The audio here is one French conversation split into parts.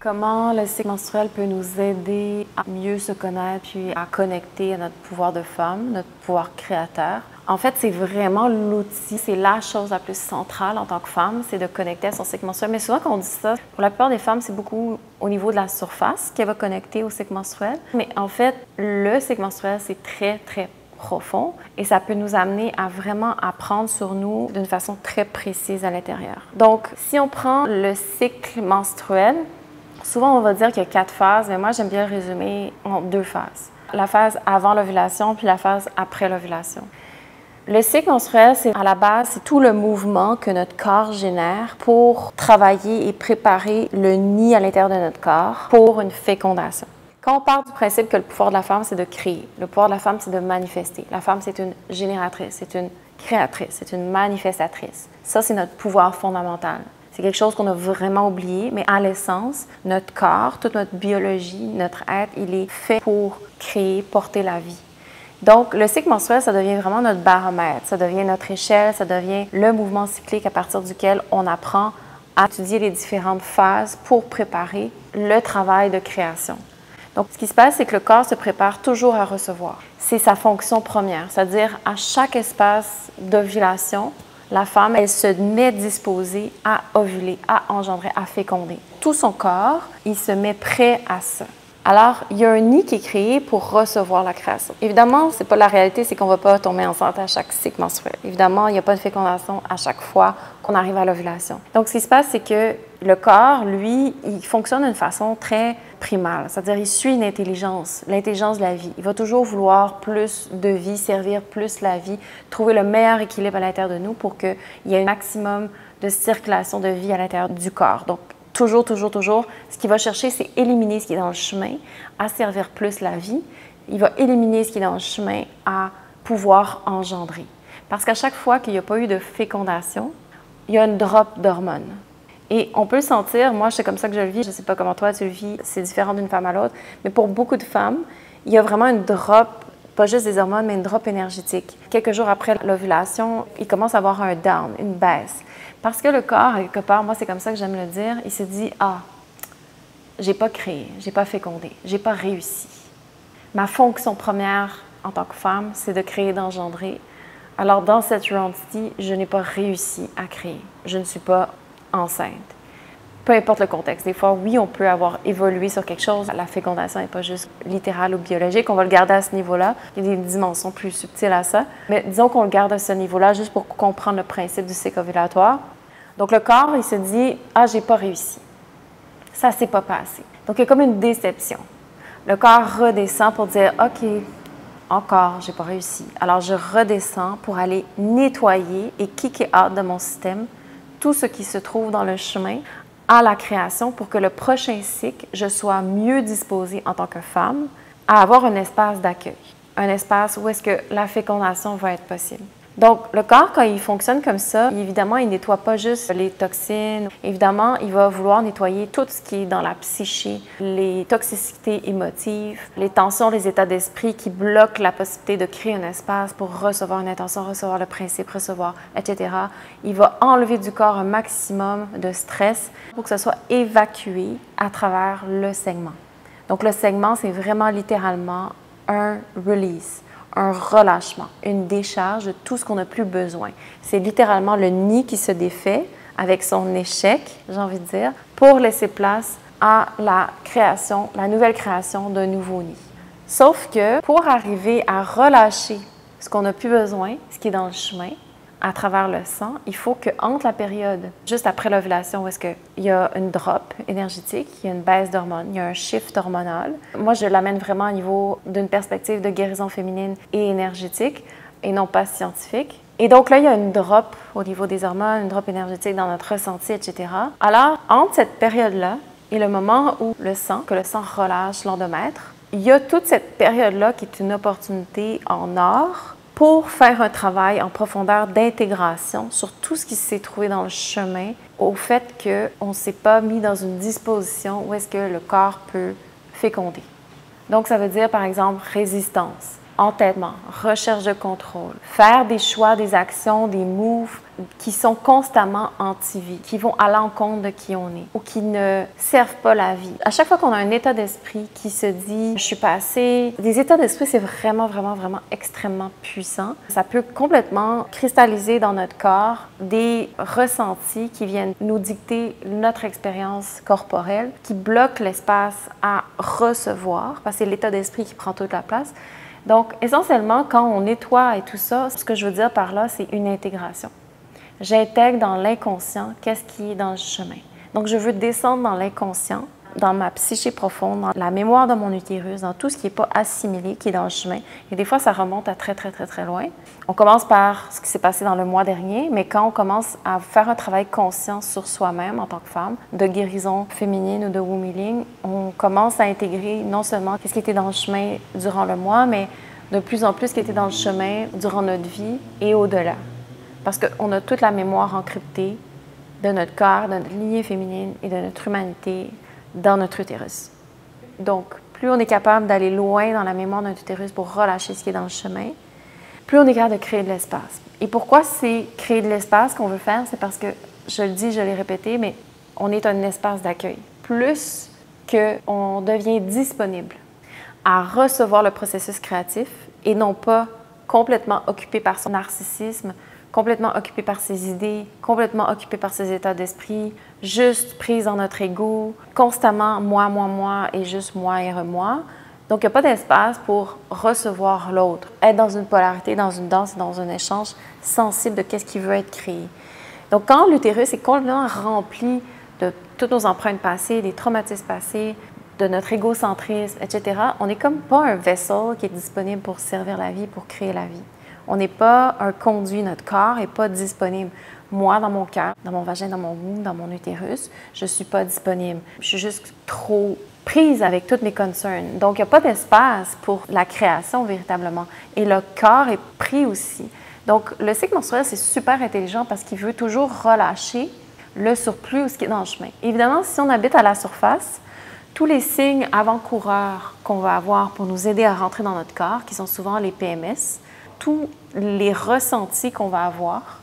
Comment le cycle menstruel peut nous aider à mieux se connaître puis à connecter à notre pouvoir de femme, notre pouvoir créateur? En fait, c'est vraiment l'outil, c'est la chose la plus centrale en tant que femme, c'est de connecter à son cycle menstruel. Mais souvent, quand on dit ça, pour la plupart des femmes, c'est beaucoup au niveau de la surface qu'elle va connecter au cycle menstruel. Mais en fait, le cycle menstruel, c'est très, très profond et ça peut nous amener à vraiment apprendre sur nous d'une façon très précise à l'intérieur. Donc, si on prend le cycle menstruel, souvent, on va dire qu'il y a 4 phases, mais moi, j'aime bien le résumer en 2 phases. La phase avant l'ovulation, puis la phase après l'ovulation. Le cycle menstruel, c'est à la base, c'est tout le mouvement que notre corps génère pour travailler et préparer le nid à l'intérieur de notre corps pour une fécondation. Quand on part du principe que le pouvoir de la femme, c'est de créer, le pouvoir de la femme, c'est de manifester. La femme, c'est une génératrice, c'est une créatrice, c'est une manifestatrice. Ça, c'est notre pouvoir fondamental. C'est quelque chose qu'on a vraiment oublié, mais à l'essence, notre corps, toute notre biologie, notre être, il est fait pour créer, porter la vie. Donc, le cycle menstruel, ça devient vraiment notre baromètre, ça devient notre échelle, ça devient le mouvement cyclique à partir duquel on apprend à étudier les différentes phases pour préparer le travail de création. Donc, ce qui se passe, c'est que le corps se prépare toujours à recevoir. C'est sa fonction première, c'est-à-dire à chaque espace d'ovulation, la femme, elle se met disposée à ovuler, à engendrer, à féconder. Tout son corps, il se met prêt à ça. Alors, il y a un nid qui est créé pour recevoir la création. Évidemment, ce n'est pas la réalité, c'est qu'on ne va pas tomber enceinte à chaque cycle menstruel. Évidemment, il n'y a pas de fécondation à chaque fois qu'on arrive à l'ovulation. Donc, ce qui se passe, c'est que le corps, lui, il fonctionne d'une façon très primale, c'est-à-dire il suit une intelligence, l'intelligence de la vie. Il va toujours vouloir plus de vie, servir plus la vie, trouver le meilleur équilibre à l'intérieur de nous pour qu'il y ait un maximum de circulation de vie à l'intérieur du corps. Donc, toujours, ce qu'il va chercher, c'est éliminer ce qui est dans le chemin, à servir plus la vie. Il va éliminer ce qui est dans le chemin, à pouvoir engendrer. Parce qu'à chaque fois qu'il n'y a pas eu de fécondation, il y a une drop d'hormones. Et on peut le sentir, moi, c'est comme ça que je le vis, je ne sais pas comment toi tu le vis, c'est différent d'une femme à l'autre, mais pour beaucoup de femmes, il y a vraiment une drop, pas juste des hormones, mais une drop énergétique. Quelques jours après l'ovulation, il commence à avoir un down, une baisse. Parce que le corps, quelque part, moi, c'est comme ça que j'aime le dire, il se dit « Ah, j'ai pas créé, j'ai pas fécondé, j'ai pas réussi. Ma fonction première en tant que femme, c'est de créer, d'engendrer. Alors, dans cette round-ci, je n'ai pas réussi à créer. Je ne suis pas enceinte. » Peu importe le contexte. Des fois, oui, on peut avoir évolué sur quelque chose. La fécondation n'est pas juste littérale ou biologique. On va le garder à ce niveau-là. Il y a des dimensions plus subtiles à ça. Mais disons qu'on le garde à ce niveau-là juste pour comprendre le principe du cycle ovulatoire. Donc, le corps, il se dit « Ah, j'ai pas réussi. Ça ne s'est pas passé. » Donc, il y a comme une déception. Le corps redescend pour dire « OK, encore, j'ai pas réussi. » Alors, je redescends pour aller nettoyer et kicker out de mon système tout ce qui se trouve dans le chemin à la création pour que le prochain cycle, je sois mieux disposée en tant que femme à avoir un espace d'accueil, un espace où est-ce que la fécondation va être possible. Donc, le corps, quand il fonctionne comme ça, évidemment, il ne nettoie pas juste les toxines. Évidemment, il va vouloir nettoyer tout ce qui est dans la psyché, les toxicités émotives, les tensions, les états d'esprit qui bloquent la possibilité de créer un espace pour recevoir une intention, recevoir le principe, recevoir, etc. Il va enlever du corps un maximum de stress pour que ça soit évacué à travers le segment. Donc, le segment, c'est vraiment littéralement un release, un relâchement, une décharge de tout ce qu'on n'a plus besoin. C'est littéralement le nid qui se défait avec son échec, j'ai envie de dire, pour laisser place à la création, la nouvelle création d'un nouveau nid. Sauf que pour arriver à relâcher ce qu'on n'a plus besoin, ce qui est dans le chemin, à travers le sang, il faut qu'entre la période, juste après l'ovulation, où est-ce qu'il y a une drop énergétique, il y a une baisse d'hormones, il y a un shift hormonal. Moi, je l'amène vraiment au niveau d'une perspective de guérison féminine et énergétique, et non pas scientifique. Et donc là, il y a une drop au niveau des hormones, une drop énergétique dans notre ressenti, etc. Alors, entre cette période-là et le moment où le sang relâche l'endomètre, il y a toute cette période-là qui est une opportunité en or pour faire un travail en profondeur d'intégration sur tout ce qui s'est trouvé dans le chemin, au fait qu'on ne s'est pas mis dans une disposition où est-ce que le corps peut féconder. Donc, ça veut dire, par exemple, résistance. entêtement, recherche de contrôle, faire des choix, des actions, des moves qui sont constamment anti-vie, qui vont à l'encontre de qui on est ou qui ne servent pas la vie. À chaque fois qu'on a un état d'esprit qui se dit « je suis pas assez », des états d'esprit, c'est vraiment extrêmement puissant. Ça peut complètement cristalliser dans notre corps des ressentis qui viennent nous dicter notre expérience corporelle, qui bloquent l'espace à recevoir, parce que c'est l'état d'esprit qui prend toute la place. Donc, essentiellement, quand on nettoie et tout ça, ce que je veux dire par là, c'est une intégration. J'intègre dans l'inconscient qu'est-ce qui est dans le chemin. Donc, je veux descendre dans l'inconscient, dans ma psyché profonde, dans la mémoire de mon utérus, dans tout ce qui n'est pas assimilé, qui est dans le chemin. Et des fois, ça remonte à très loin. On commence par ce qui s'est passé dans le mois dernier, mais quand on commence à faire un travail conscient sur soi-même en tant que femme, de guérison féminine ou de womb healing, on commence à intégrer non seulement ce qui était dans le chemin durant le mois, mais de plus en plus ce qui était dans le chemin durant notre vie et au-delà. Parce qu'on a toute la mémoire encryptée de notre corps, de notre lignée féminine et de notre humanité dans notre utérus. Donc, plus on est capable d'aller loin dans la mémoire de notre utérus pour relâcher ce qui est dans le chemin, plus on est capable de créer de l'espace. Et pourquoi c'est créer de l'espace qu'on veut faire? C'est parce que, je le dis, je l'ai répété, mais on est un espace d'accueil. Plus qu'on devient disponible à recevoir le processus créatif et non pas complètement occupé par son narcissisme, complètement occupé par ses idées, complètement occupé par ses états d'esprit, juste prise dans notre ego, constamment moi et juste moi et re-moi. Donc, il n'y a pas d'espace pour recevoir l'autre, être dans une polarité, dans une danse et dans un échange sensible de qu'est-ce qui veut être créé. Donc, quand l'utérus est complètement rempli de toutes nos empreintes passées, des traumatismes passés, de notre égocentrisme, etc., on n'est comme pas un vaisseau qui est disponible pour servir la vie, pour créer la vie. On n'est pas un conduit, notre corps n'est pas disponible. Moi, dans mon cœur, dans mon vagin, dans mon womb, dans mon utérus, je ne suis pas disponible. Je suis juste trop prise avec toutes mes concerns. Donc, il n'y a pas d'espace pour la création véritablement. Et le corps est pris aussi. Donc, le cycle menstruel, c'est super intelligent parce qu'il veut toujours relâcher le surplus ou ce qui est dans le chemin. Évidemment, si on habite à la surface, tous les signes avant-coureurs qu'on va avoir pour nous aider à rentrer dans notre corps, qui sont souvent les PMS, tous les ressentis qu'on va avoir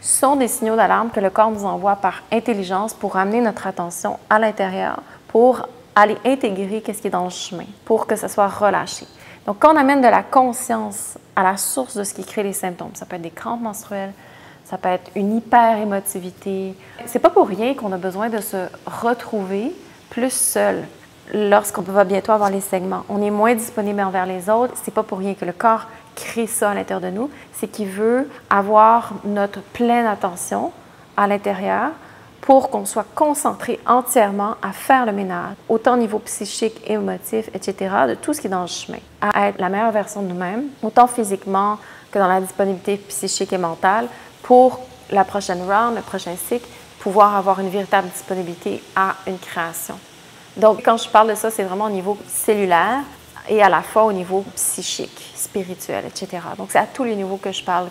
sont des signaux d'alarme que le corps nous envoie par intelligence pour amener notre attention à l'intérieur, pour aller intégrer ce qui est dans le chemin, pour que ça soit relâché. Donc, quand on amène de la conscience à la source de ce qui crée les symptômes, ça peut être des crampes menstruelles, ça peut être une hyper-émotivité. C'est pas pour rien qu'on a besoin de se retrouver plus seul lorsqu'on va bientôt avoir les segments. On est moins disponible envers les autres. C'est pas pour rien que le corps crée ça à l'intérieur de nous. C'est qu'il veut avoir notre pleine attention à l'intérieur pour qu'on soit concentré entièrement à faire le ménage, autant au niveau psychique, émotif, etc., de tout ce qui est dans le chemin, à être la meilleure version de nous-mêmes, autant physiquement que dans la disponibilité psychique et mentale, pour la prochaine round, le prochain cycle, pouvoir avoir une véritable disponibilité à une création. Donc, quand je parle de ça, c'est vraiment au niveau cellulaire et à la fois au niveau psychique, spirituel, etc. Donc, c'est à tous les niveaux que je parle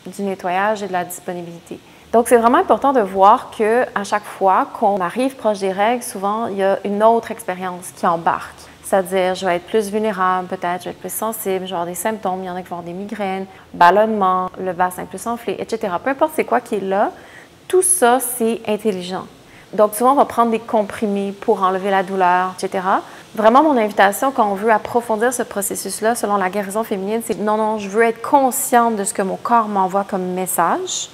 du nettoyage et de la disponibilité. Donc, c'est vraiment important de voir qu'à chaque fois qu'on arrive proche des règles, souvent, il y a une autre expérience qui embarque. C'est-à-dire, je vais être plus vulnérable, peut-être, je vais être plus sensible, je vais avoir des symptômes, il y en a qui vont avoir des migraines, ballonnement, le bassin plus enflé, etc. Peu importe c'est quoi qui est là, tout ça, c'est intelligent. Donc, souvent, on va prendre des comprimés pour enlever la douleur, etc. Vraiment, mon invitation, quand on veut approfondir ce processus-là, selon la guérison féminine, c'est non, je veux être consciente de ce que mon corps m'envoie comme message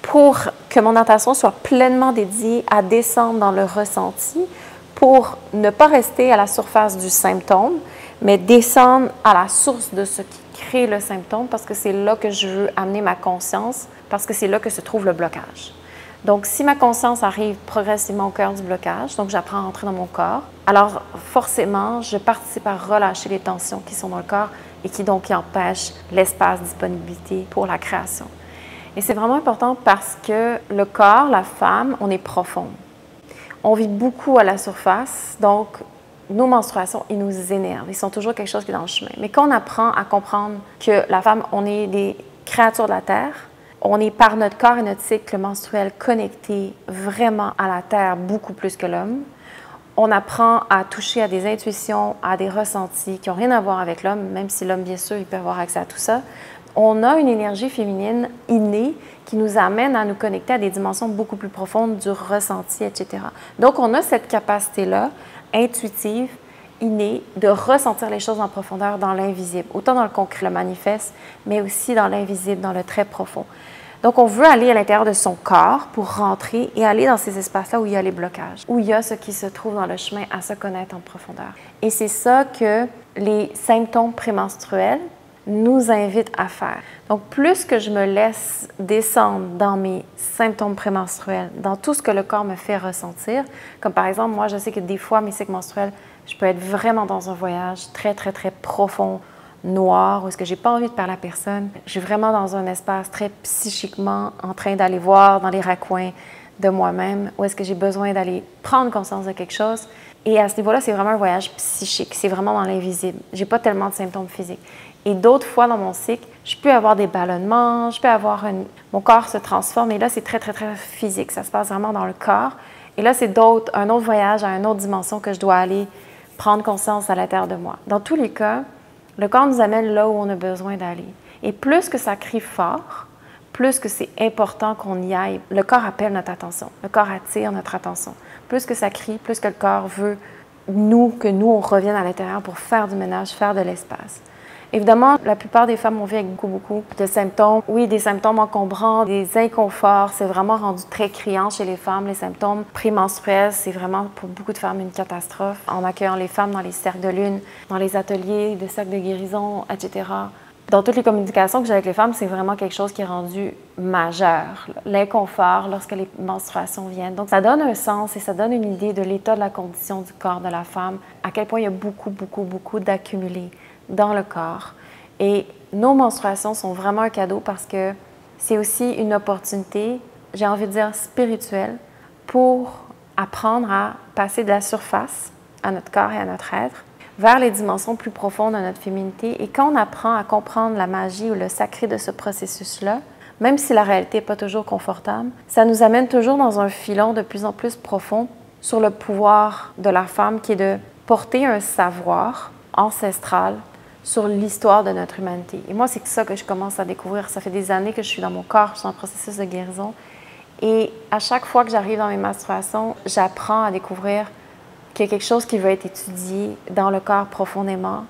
pour que mon attention soit pleinement dédiée à descendre dans le ressenti, pour ne pas rester à la surface du symptôme, mais descendre à la source de ce qui crée le symptôme, parce que c'est là que je veux amener ma conscience, parce que c'est là que se trouve le blocage. Donc, si ma conscience arrive progressivement au cœur du blocage, donc j'apprends à entrer dans mon corps, alors forcément, je participe à relâcher les tensions qui sont dans le corps et qui empêchent l'espace, disponibilité pour la création. Et c'est vraiment important parce que le corps, la femme, on est profonde. On vit beaucoup à la surface, donc nos menstruations, ils nous énervent. Ils sont toujours quelque chose qui est dans le chemin. Mais quand on apprend à comprendre que la femme, on est des créatures de la Terre, on est par notre corps et notre cycle menstruel connectés vraiment à la Terre beaucoup plus que l'homme. On apprend à toucher à des intuitions, à des ressentis qui n'ont rien à voir avec l'homme, même si l'homme, bien sûr, il peut avoir accès à tout ça. On a une énergie féminine innée qui nous amène à nous connecter à des dimensions beaucoup plus profondes du ressenti, etc. Donc, on a cette capacité-là, intuitive, innée, de ressentir les choses en profondeur dans l'invisible, autant dans le concret, le manifeste, mais aussi dans l'invisible, dans le très profond. Donc, on veut aller à l'intérieur de son corps pour rentrer et aller dans ces espaces-là où il y a les blocages, où il y a ce qui se trouve dans le chemin à se connaître en profondeur. Et c'est ça que les symptômes prémenstruels nous invitent à faire. Donc, plus que je me laisse descendre dans mes symptômes prémenstruels, dans tout ce que le corps me fait ressentir, comme par exemple, moi, je sais que des fois, mes cycles menstruels, je peux être vraiment dans un voyage très, très, très profond, noir, où est-ce que j'ai pas envie de parler à personne. Je suis vraiment dans un espace très psychiquement en train d'aller voir dans les raccoins de moi-même, où est-ce que j'ai besoin d'aller prendre conscience de quelque chose. Et à ce niveau-là, c'est vraiment un voyage psychique. C'est vraiment dans l'invisible. J'ai pas tellement de symptômes physiques. Et d'autres fois dans mon cycle, je peux avoir des ballonnements, je peux avoir mon corps se transforme. Et là, c'est très, très, très physique. Ça se passe vraiment dans le corps. Et là, c'est un autre voyage à une autre dimension que je dois aller prendre conscience à l'intérieur de moi. Dans tous les cas, le corps nous amène là où on a besoin d'aller. Et plus que ça crie fort, plus que c'est important qu'on y aille, le corps appelle notre attention. Le corps attire notre attention. Plus que ça crie, plus que le corps veut que nous, on revienne à l'intérieur pour faire du ménage, faire de l'espace. Évidemment, la plupart des femmes ont vécu avec beaucoup de symptômes. Oui, des symptômes encombrants, des inconforts. C'est vraiment rendu très criant chez les femmes. Les symptômes prémenstruels, c'est vraiment pour beaucoup de femmes une catastrophe. En accueillant les femmes dans les cercles de lune, dans les ateliers de cercles de guérison, etc. Dans toutes les communications que j'ai avec les femmes, c'est vraiment quelque chose qui est rendu majeur. L'inconfort lorsque les menstruations viennent. Donc, ça donne un sens et ça donne une idée de l'état de la condition du corps de la femme, à quel point il y a beaucoup d'accumulé dans le corps. Et nos menstruations sont vraiment un cadeau parce que c'est aussi une opportunité, j'ai envie de dire spirituelle, pour apprendre à passer de la surface à notre corps et à notre être vers les dimensions plus profondes de notre féminité. Et quand on apprend à comprendre la magie ou le sacré de ce processus-là, même si la réalité n'est pas toujours confortable, ça nous amène toujours dans un filon de plus en plus profond sur le pouvoir de la femme qui est de porter un savoir ancestral sur l'histoire de notre humanité. Et moi, c'est ça que je commence à découvrir. Ça fait des années que je suis dans mon corps, je suis en processus de guérison. Et à chaque fois que j'arrive dans mes menstruations, j'apprends à découvrir qu'il y a quelque chose qui veut être étudié dans le corps profondément,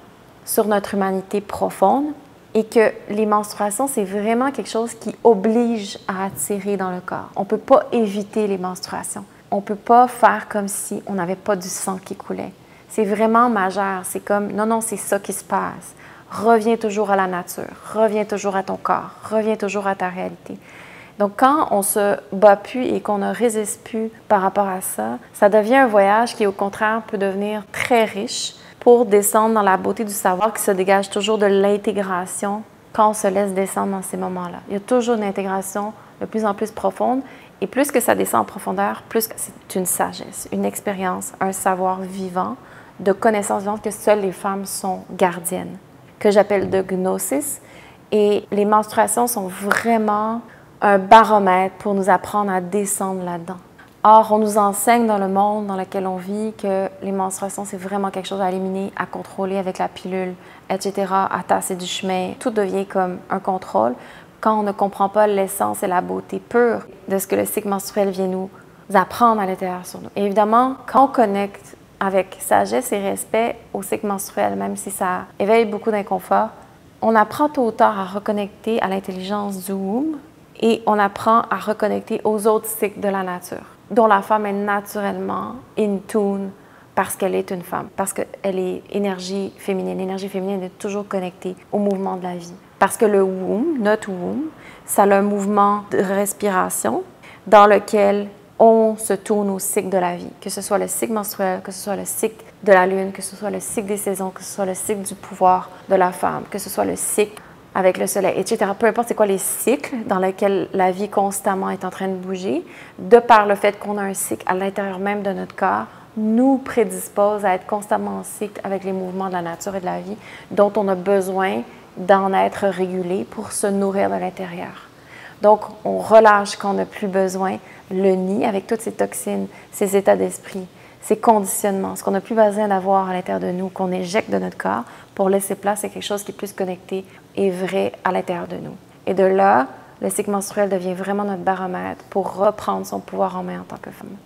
sur notre humanité profonde, et que les menstruations, c'est vraiment quelque chose qui oblige à attirer dans le corps. On ne peut pas éviter les menstruations. On ne peut pas faire comme si on n'avait pas du sang qui coulait. C'est vraiment majeur. C'est comme, non, c'est ça qui se passe. Reviens toujours à la nature. Reviens toujours à ton corps. Reviens toujours à ta réalité. Donc, quand on se bat plus et qu'on ne résiste plus par rapport à ça, ça devient un voyage qui, au contraire, peut devenir très riche pour descendre dans la beauté du savoir qui se dégage toujours de l'intégration quand on se laisse descendre dans ces moments-là. Il y a toujours une intégration de plus en plus profonde. Et plus que ça descend en profondeur, plus que c'est une sagesse, une expérience, un savoir vivant, de connaissances vivantes que seules les femmes sont gardiennes, que j'appelle de gnosis. Et les menstruations sont vraiment un baromètre pour nous apprendre à descendre là-dedans. Or, on nous enseigne dans le monde dans lequel on vit que les menstruations, c'est vraiment quelque chose à éliminer, à contrôler avec la pilule, etc., à tasser du chemin. Tout devient comme un contrôle quand on ne comprend pas l'essence et la beauté pure de ce que le cycle menstruel vient nous apprendre à l'intérieur sur nous. Et évidemment, quand on connecte avec sagesse et respect au cycle menstruel, même si ça éveille beaucoup d'inconfort, on apprend tôt ou tard à reconnecter à l'intelligence du womb et on apprend à reconnecter aux autres cycles de la nature, dont la femme est naturellement in tune parce qu'elle est une femme, parce qu'elle est énergie féminine. L'énergie féminine est toujours connectée au mouvement de la vie. Parce que le womb, notre womb, ça a un mouvement de respiration dans lequel on se tourne au cycle de la vie, que ce soit le cycle menstruel, que ce soit le cycle de la lune, que ce soit le cycle des saisons, que ce soit le cycle du pouvoir de la femme, que ce soit le cycle avec le soleil, etc. Peu importe c'est quoi les cycles dans lesquels la vie constamment est en train de bouger, de par le fait qu'on a un cycle à l'intérieur même de notre corps, nous prédispose à être constamment en cycle avec les mouvements de la nature et de la vie dont on a besoin d'en être régulé pour se nourrir de l'intérieur. Donc, on relâche quand on n'a plus besoin le nid avec toutes ces toxines, ces états d'esprit, ces conditionnements, ce qu'on n'a plus besoin d'avoir à l'intérieur de nous, qu'on éjecte de notre corps pour laisser place à quelque chose qui est plus connecté et vrai à l'intérieur de nous. Et de là, le cycle menstruel devient vraiment notre baromètre pour reprendre son pouvoir en main en tant que femme.